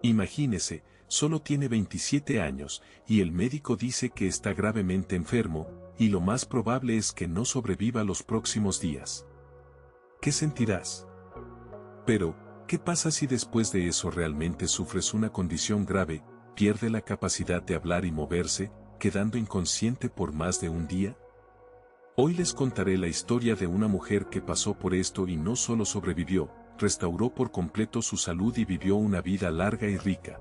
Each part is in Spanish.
Imagínese, solo tiene 27 años, y el médico dice que está gravemente enfermo, y lo más probable es que no sobreviva los próximos días. ¿Qué sentirás? Pero, ¿qué pasa si después de eso realmente sufres una condición grave, pierde la capacidad de hablar y moverse, quedando inconsciente por más de un día? Hoy les contaré la historia de una mujer que pasó por esto y no solo sobrevivió, restauró por completo su salud y vivió una vida larga y rica.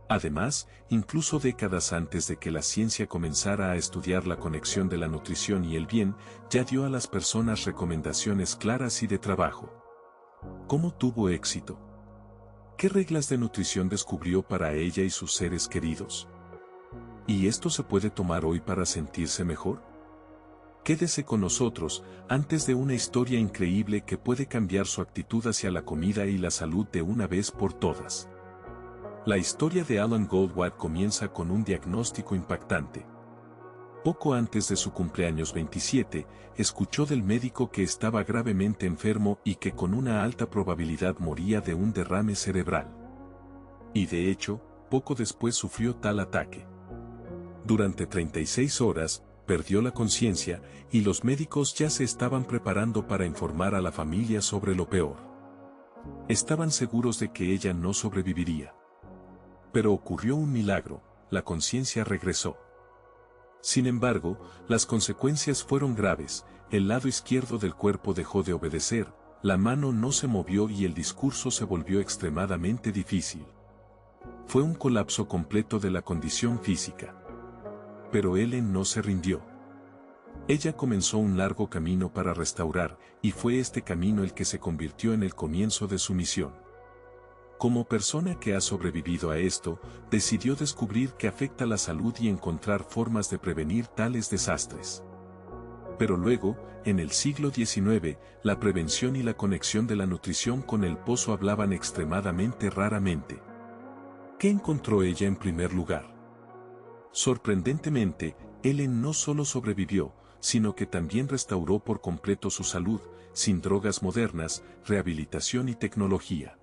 Además, incluso décadas antes de que la ciencia comenzara a estudiar la conexión de la nutrición y el bien, ya dio a las personas recomendaciones claras y de trabajo. ¿Cómo tuvo éxito? ¿Qué reglas de nutrición descubrió para ella y sus seres queridos? ¿Y esto se puede tomar hoy para sentirse mejor? Quédese con nosotros, antes de una historia increíble que puede cambiar su actitud hacia la comida y la salud de una vez por todas. La historia de Alan Goldwyn comienza con un diagnóstico impactante. Poco antes de su cumpleaños 27, escuchó del médico que estaba gravemente enfermo y que con una alta probabilidad moría de un derrame cerebral. Y de hecho, poco después sufrió tal ataque. Durante 36 horas, perdió la conciencia, y los médicos ya se estaban preparando para informar a la familia sobre lo peor. Estaban seguros de que ella no sobreviviría. Pero ocurrió un milagro, la conciencia regresó. Sin embargo, las consecuencias fueron graves, el lado izquierdo del cuerpo dejó de obedecer, la mano no se movió y el discurso se volvió extremadamente difícil. Fue un colapso completo de la condición física. Pero Ellen no se rindió. Ella comenzó un largo camino para restaurar, y fue este camino el que se convirtió en el comienzo de su misión. Como persona que ha sobrevivido a esto, decidió descubrir que afecta la salud y encontrar formas de prevenir tales desastres. Pero luego, en el siglo XIX, la prevención y la conexión de la nutrición con el pozo hablaban extremadamente raramente. ¿Qué encontró ella en primer lugar? Sorprendentemente, Ellen no solo sobrevivió, sino que también restauró por completo su salud, sin drogas modernas, rehabilitación y tecnología.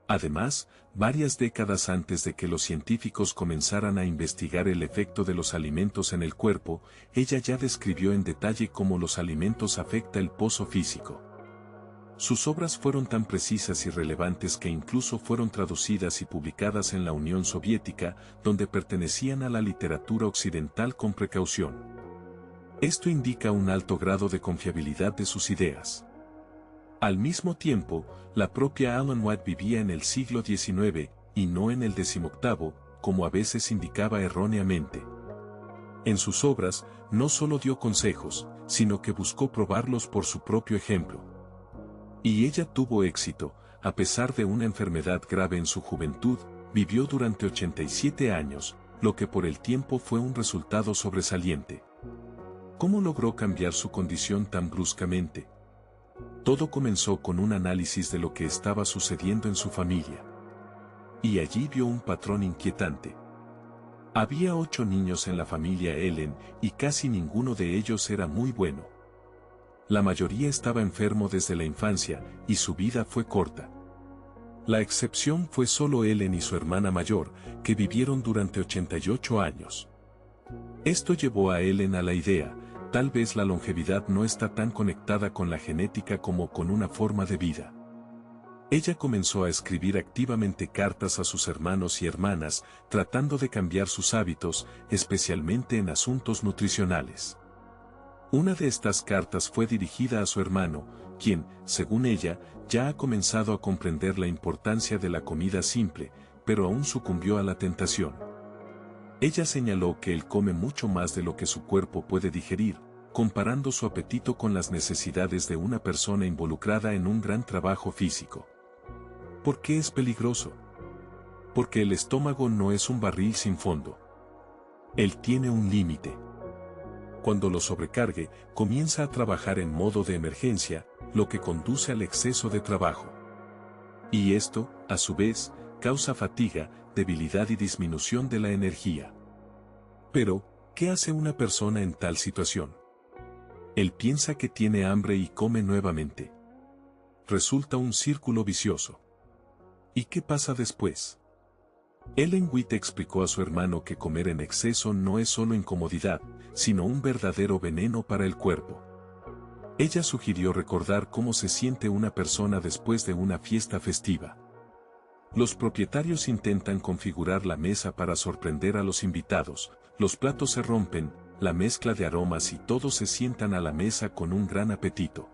Además, varias décadas antes de que los científicos comenzaran a investigar el efecto de los alimentos en el cuerpo, ella ya describió en detalle cómo los alimentos afectan el pozo físico. Sus obras fueron tan precisas y relevantes que incluso fueron traducidas y publicadas en la Unión Soviética, donde pertenecían a la literatura occidental con precaución. Esto indica un alto grado de confiabilidad de sus ideas. Al mismo tiempo, la propia Ellen White vivía en el siglo XIX, y no en el XVIII, como a veces indicaba erróneamente. En sus obras, no solo dio consejos, sino que buscó probarlos por su propio ejemplo. Y ella tuvo éxito, a pesar de una enfermedad grave en su juventud, vivió durante 87 años, lo que por el tiempo fue un resultado sobresaliente. ¿Cómo logró cambiar su condición tan bruscamente? Todo comenzó con un análisis de lo que estaba sucediendo en su familia. Y allí vio un patrón inquietante. Había 8 niños en la familia Ellen, y casi ninguno de ellos era muy bueno. La mayoría estaba enfermo desde la infancia, y su vida fue corta. La excepción fue solo Ellen y su hermana mayor, que vivieron durante 88 años. Esto llevó a Ellen a la idea, tal vez la longevidad no está tan conectada con la genética como con una forma de vida. Ella comenzó a escribir activamente cartas a sus hermanos y hermanas, tratando de cambiar sus hábitos, especialmente en asuntos nutricionales. Una de estas cartas fue dirigida a su hermano, quien, según ella, ya ha comenzado a comprender la importancia de la comida simple, pero aún sucumbió a la tentación. Ella señaló que él come mucho más de lo que su cuerpo puede digerir, comparando su apetito con las necesidades de una persona involucrada en un gran trabajo físico. ¿Por qué es peligroso? Porque el estómago no es un barril sin fondo. Él tiene un límite. Cuando lo sobrecargue, comienza a trabajar en modo de emergencia, lo que conduce al exceso de trabajo. Y esto, a su vez, causa fatiga, debilidad y disminución de la energía. Pero, ¿qué hace una persona en tal situación? Él piensa que tiene hambre y come nuevamente. Resulta un círculo vicioso. ¿Y qué pasa después? Ellen White explicó a su hermano que comer en exceso no es solo incomodidad, sino un verdadero veneno para el cuerpo. Ella sugirió recordar cómo se siente una persona después de una fiesta festiva. Los propietarios intentan configurar la mesa para sorprender a los invitados, los platos se rompen, la mezcla de aromas y todos se sientan a la mesa con un gran apetito.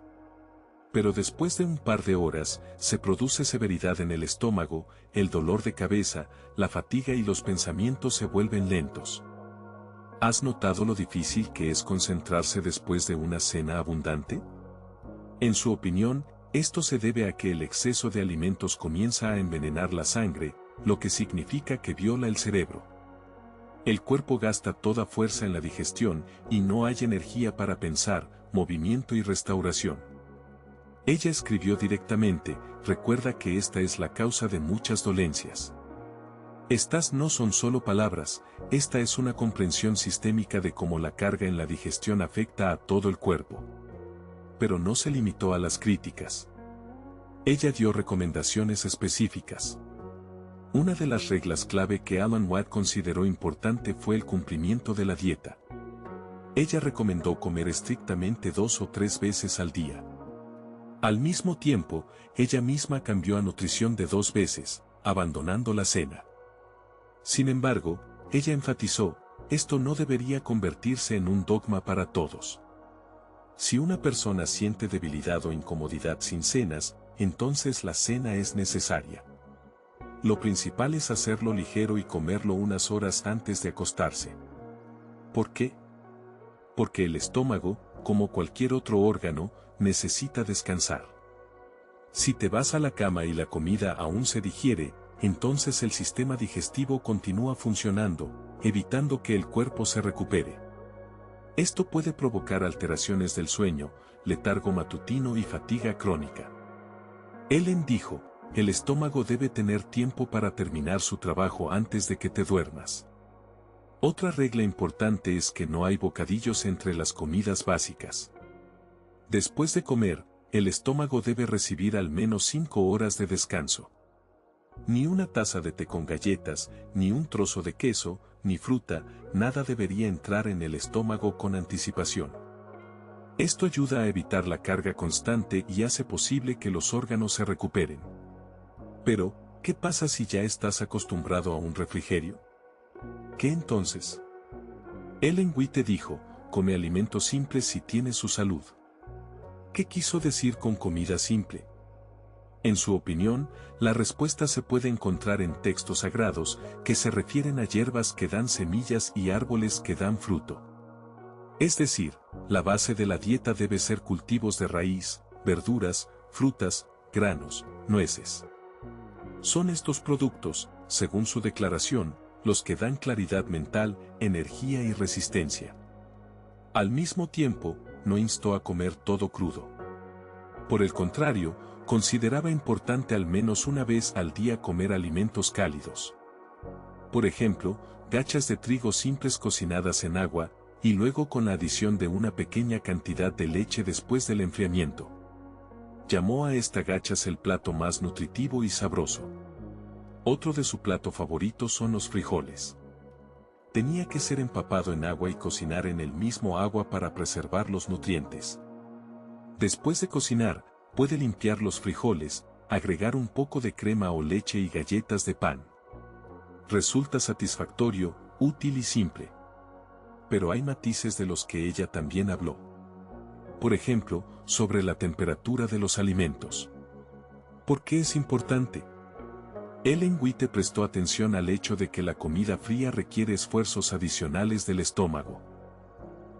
Pero después de un par de horas, se produce severidad en el estómago, el dolor de cabeza, la fatiga y los pensamientos se vuelven lentos. ¿Has notado lo difícil que es concentrarse después de una cena abundante? En su opinión, esto se debe a que el exceso de alimentos comienza a envenenar la sangre, lo que significa que viola el cerebro. El cuerpo gasta toda fuerza en la digestión y no hay energía para pensar, movimiento y restauración. Ella escribió directamente, recuerda que esta es la causa de muchas dolencias. Estas no son solo palabras, esta es una comprensión sistémica de cómo la carga en la digestión afecta a todo el cuerpo. Pero no se limitó a las críticas. Ella dio recomendaciones específicas. Una de las reglas clave que Alan Watt consideró importante fue el cumplimiento de la dieta. Ella recomendó comer estrictamente 2 o 3 veces al día. Al mismo tiempo, ella misma cambió a nutrición de 2 veces, abandonando la cena. Sin embargo, ella enfatizó, esto no debería convertirse en un dogma para todos. Si una persona siente debilidad o incomodidad sin cenas, entonces la cena es necesaria. Lo principal es hacerlo ligero y comerlo unas horas antes de acostarse. ¿Por qué? Porque el estómago, como cualquier otro órgano, necesita descansar. Si te vas a la cama y la comida aún se digiere, entonces el sistema digestivo continúa funcionando, evitando que el cuerpo se recupere. Esto puede provocar alteraciones del sueño, letargo matutino y fatiga crónica. Ellen dijo, el estómago debe tener tiempo para terminar su trabajo antes de que te duermas. Otra regla importante es que no hay bocadillos entre las comidas básicas. Después de comer, el estómago debe recibir al menos 5 horas de descanso. Ni una taza de té con galletas, ni un trozo de queso, ni fruta, nada debería entrar en el estómago con anticipación. Esto ayuda a evitar la carga constante y hace posible que los órganos se recuperen. Pero, ¿qué pasa si ya estás acostumbrado a un refrigerio? ¿Qué entonces? Ellen White dijo, come alimentos simples si tienes su salud. ¿Qué quiso decir con comida simple? En su opinión, la respuesta se puede encontrar en textos sagrados, que se refieren a hierbas que dan semillas y árboles que dan fruto. Es decir, la base de la dieta debe ser cultivos de raíz, verduras, frutas, granos, nueces. Son estos productos, según su declaración, los que dan claridad mental, energía y resistencia. Al mismo tiempo, no instó a comer todo crudo. Por el contrario, consideraba importante al menos una vez al día comer alimentos cálidos. Por ejemplo, gachas de trigo simples cocinadas en agua, y luego con la adición de una pequeña cantidad de leche después del enfriamiento. Llamó a esta gachas el plato más nutritivo y sabroso. Otro de su plato favorito son los frijoles. Tenía que ser empapado en agua y cocinar en el mismo agua para preservar los nutrientes. Después de cocinar, puede limpiar los frijoles, agregar un poco de crema o leche y galletas de pan. Resulta satisfactorio, útil y simple. Pero hay matices de los que ella también habló. Por ejemplo, sobre la temperatura de los alimentos. ¿Por qué es importante? Ellen White prestó atención al hecho de que la comida fría requiere esfuerzos adicionales del estómago.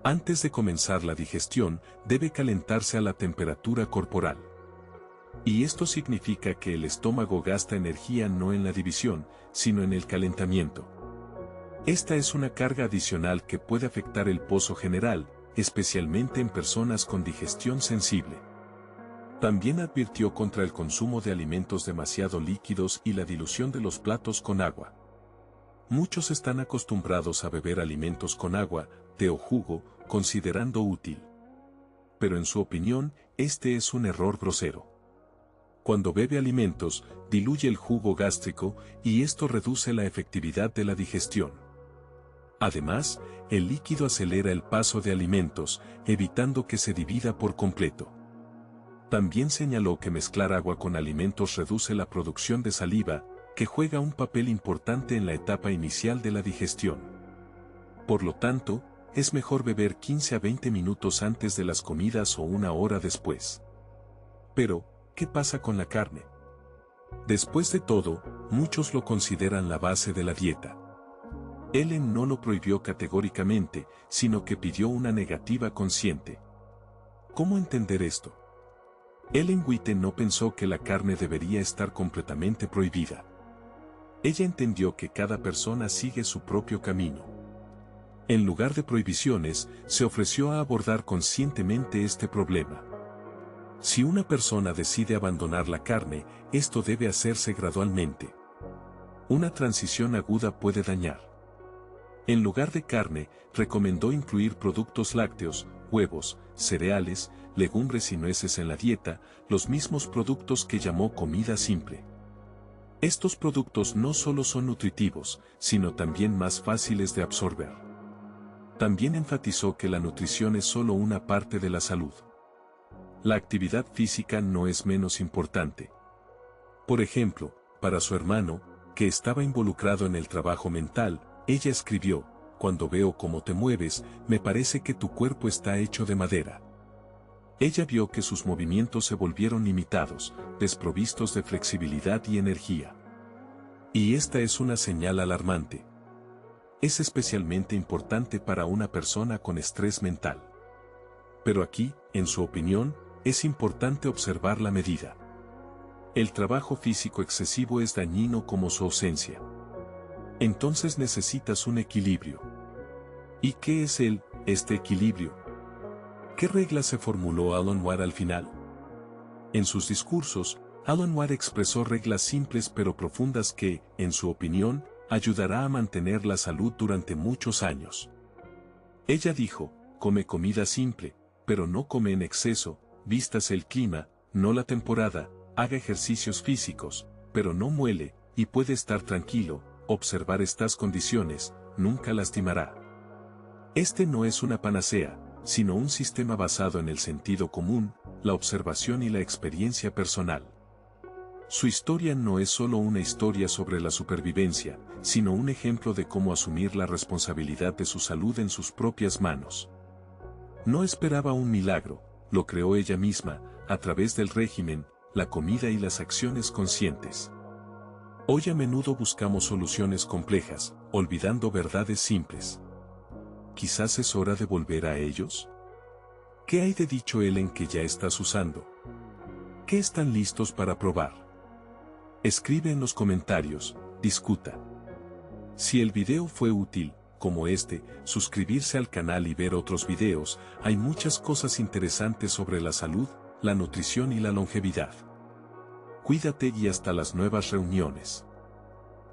Antes de comenzar la digestión, debe calentarse a la temperatura corporal. Y esto significa que el estómago gasta energía no en la división, sino en el calentamiento. Esta es una carga adicional que puede afectar el pozo general, especialmente en personas con digestión sensible. También advirtió contra el consumo de alimentos demasiado líquidos y la dilución de los platos con agua. Muchos están acostumbrados a beber alimentos con agua, té o jugo, considerando útil. Pero en su opinión, este es un error grosero. Cuando bebe alimentos, diluye el jugo gástrico y esto reduce la efectividad de la digestión. Además, el líquido acelera el paso de alimentos, evitando que se divida por completo. También señaló que mezclar agua con alimentos reduce la producción de saliva, que juega un papel importante en la etapa inicial de la digestión. Por lo tanto, es mejor beber 15 a 20 minutos antes de las comidas o una hora después. Pero, ¿qué pasa con la carne? Después de todo, muchos lo consideran la base de la dieta. Ellen no lo prohibió categóricamente, sino que pidió una negativa consciente. ¿Cómo entender esto? Ellen White no pensó que la carne debería estar completamente prohibida. Ella entendió que cada persona sigue su propio camino. En lugar de prohibiciones, se ofreció a abordar conscientemente este problema. Si una persona decide abandonar la carne, esto debe hacerse gradualmente. Una transición aguda puede dañar. En lugar de carne, recomendó incluir productos lácteos, huevos, cereales, legumbres y nueces en la dieta, los mismos productos que llamó comida simple. Estos productos no solo son nutritivos, sino también más fáciles de absorber. También enfatizó que la nutrición es solo una parte de la salud. La actividad física no es menos importante. Por ejemplo, para su hermano, que estaba involucrado en el trabajo mental, ella escribió: "Cuando veo cómo te mueves, me parece que tu cuerpo está hecho de madera". Ella vio que sus movimientos se volvieron limitados, desprovistos de flexibilidad y energía. Y esta es una señal alarmante. Es especialmente importante para una persona con estrés mental. Pero aquí, en su opinión, es importante observar la medida. El trabajo físico excesivo es dañino como su ausencia. Entonces necesitas un equilibrio. ¿Y qué es este equilibrio? ¿Qué regla se formuló Alan Watts al final? En sus discursos, Alan Watts expresó reglas simples pero profundas que, en su opinión, ayudará a mantener la salud durante muchos años. Ella dijo: "Come comida simple, pero no come en exceso, vístase el clima, no la temporada, haga ejercicios físicos, pero no muele, y puede estar tranquilo, observar estas condiciones, nunca lastimará". Este no es una panacea, sino un sistema basado en el sentido común, la observación y la experiencia personal. Su historia no es solo una historia sobre la supervivencia, sino un ejemplo de cómo asumir la responsabilidad de su salud en sus propias manos. No esperaba un milagro, lo creó ella misma, a través del régimen, la comida y las acciones conscientes. Hoy a menudo buscamos soluciones complejas, olvidando verdades simples. Quizás es hora de volver a ellos. ¿Qué hay de dicho Ellen que ya estás usando? ¿Qué están listos para probar? Escribe en los comentarios, discuta. Si el video fue útil, como este, suscribirse al canal y ver otros videos, hay muchas cosas interesantes sobre la salud, la nutrición y la longevidad. Cuídate y hasta las nuevas reuniones.